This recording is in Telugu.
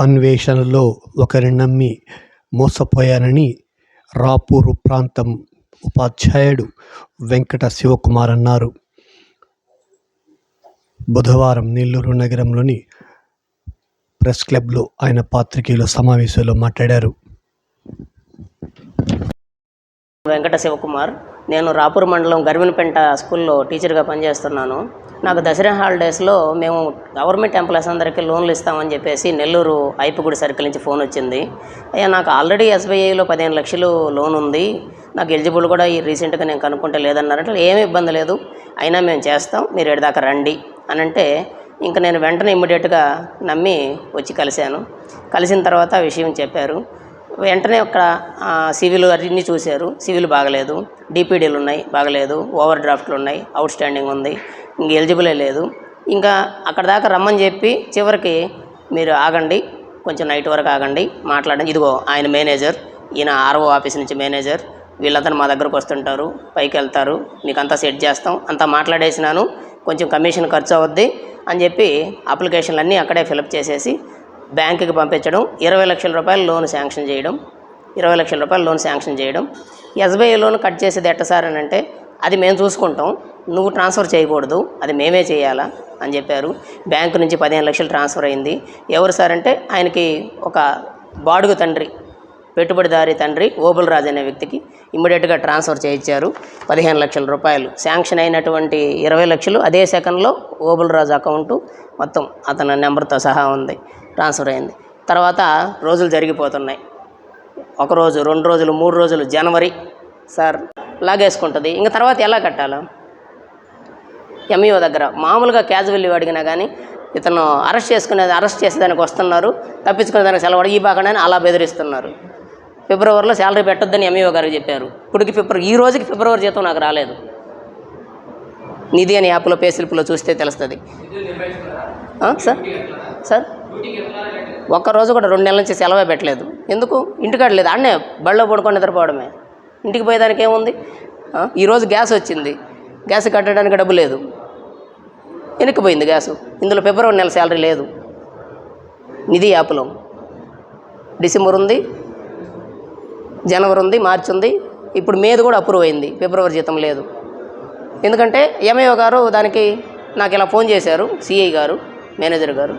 అన్వేషణలో ఒకరిని నమ్మి మోసపోయానని రాపూరు ప్రాంతం ఉపాధ్యాయుడు వెంకట శివకుమార్ అన్నారు. బుధవారం నెల్లూరు నగరంలోని ప్రెస్ క్లబ్లో ఆయన పాత్రికేయుల సమావేశంలో మాట్లాడారు. వెంకట శివకుమార్. నేను రాపూర్ మండలం గర్వినపెంట స్కూల్లో టీచర్గా పనిచేస్తున్నాను. నాకు దసరా హాలిడేస్లో మేము గవర్నమెంట్ ఎంప్లాయీస్ అందరికీ లోన్లు ఇస్తామని చెప్పేసి నెల్లూరు ఐపుగుడి సర్కిల్ నుంచి ఫోన్ వచ్చింది. అయ్యా, నాకు ఆల్రెడీ ఎస్బీఐలో 15 లక్షలు లోన్ ఉంది, నాకు ఎలిజిబుల్ కూడా ఈ రీసెంట్గా నేను కనుక్కుంటే లేదన్నారంటే ఏమీ ఇబ్బంది లేదు, అయినా మేము చేస్తాం, మీరు ఎడదాకా రండి అని అంటే ఇంకా నేను వెంటనే ఇమ్మీడియట్గా నమ్మి వచ్చి కలిశాను. కలిసిన తర్వాత ఆ విషయం చెప్పారు. వెంటనే అక్కడ సివిల్ అన్నీ చూశారు. సివిల్ బాగలేదు, డిపిడీలు ఉన్నాయి బాగలేదు, ఓవర్ డ్రాఫ్ట్లు ఉన్నాయి, అవుట్ స్టాండింగ్ ఉంది, ఇంక ఎలిజిబులే లేదు. ఇంకా అక్కడ దాకా రమ్మని చెప్పి చివరికి మీరు ఆగండి, కొంచెం నైట్ వరకు ఆగండి, మాట్లాడండి, ఇదిగో ఆయన మేనేజర్, ఈయన ఆర్ఓ ఆఫీస్ నుంచి మేనేజర్, వీళ్ళందరూ మా దగ్గరకు వస్తుంటారు, పైకి వెళ్తారు, మీకు అంతా సెట్ చేస్తాం, అంతా మాట్లాడేసినాను, కొంచెం కమిషన్ ఖర్చు అవుద్ది అని చెప్పి అప్లికేషన్లు అన్నీ అక్కడే ఫిలప్ చేసేసి బ్యాంకుకి పంపించడం, 20 లక్షల రూపాయలు లోన్ శాంక్షన్ చేయడం. 20 లక్షల రూపాయలు లోన్ శాంక్షన్ చేయడం. ఎస్బీఐ లోన్ కట్ చేసేది ఎట్ట సార్ అని అంటే, అది మేము చూసుకుంటాం, నువ్వు ట్రాన్స్ఫర్ చేయకూడదు, అది మేమే చేయాలా అని చెప్పారు. బ్యాంకు నుంచి 15 లక్షలు ట్రాన్స్ఫర్ అయింది. ఎవరు సార్ అంటే, ఆయనకి ఒక బాడుగు తండ్రి, పెట్టుబడిదారి తండ్రి ఓబుల్ రాజు అనే వ్యక్తికి ఇమ్మీడియట్గా ట్రాన్స్ఫర్ చేయించారు. 15 లక్షల రూపాయలు శాంక్షన్ అయినటువంటి 20 లక్షలు అదే సెకండ్లో ఓబుల్ రాజు అకౌంటు మొత్తం అతని నెంబర్తో సహా ఉంది, ట్రాన్స్ఫర్ అయింది. తర్వాత రోజులు జరిగిపోతున్నాయి. 1 రోజు, 2 రోజులు, 3 రోజులు, జనవరి సార్ లాగేసుకుంటుంది. ఇంకా తర్వాత ఎలా కట్టాలా? ఎంఈఓ దగ్గర మామూలుగా క్యాజువల్లీ అడిగినా కానీ ఇతను అరెస్ట్ చేసేదానికి వస్తున్నారు, తప్పించుకునే దానికి సెలవు ఈ బాగానే అలా బెదిరిస్తున్నారు. ఫిబ్రవరిలో శాలరీ పెట్టొద్దని ఎంఈఓ గారికి చెప్పారు. ఇప్పటికి ఈ రోజుకి ఫిబ్రవరి జీతం నాకు రాలేదు. నిధి అని యాప్లో పే స్లిప్లో చూస్తే తెలుస్తుంది. సార్ ఒక్కరోజు కూడా 2 నెలల నుంచి సెలవే పెట్టలేదు. ఎందుకు? ఇంటికాడ లేదు, ఆడనే బళ్ళో పడుకొని నిద్రపోవడమే. ఇంటికి పోయేదానికి ఏముంది? ఈరోజు గ్యాస్ వచ్చింది, గ్యాస్ కట్టడానికి డబ్బు లేదు, వెనక్కిపోయింది గ్యాసు. ఇందులో ఫిబ్రవరి నెల శాలరీ లేదు. నిధి యాప్లో డిసెంబర్ ఉంది, జనవరి ఉంది, మార్చి ఉంది, ఇప్పుడు మేది కూడా అప్రూవ్ అయింది, ఫిబ్రవరి జీతం లేదు. ఎందుకంటే ఎంఐఓ గారు దానికి నాకు ఇలా ఫోన్ చేశారు, సిఐ గారు, మేనేజర్ గారు,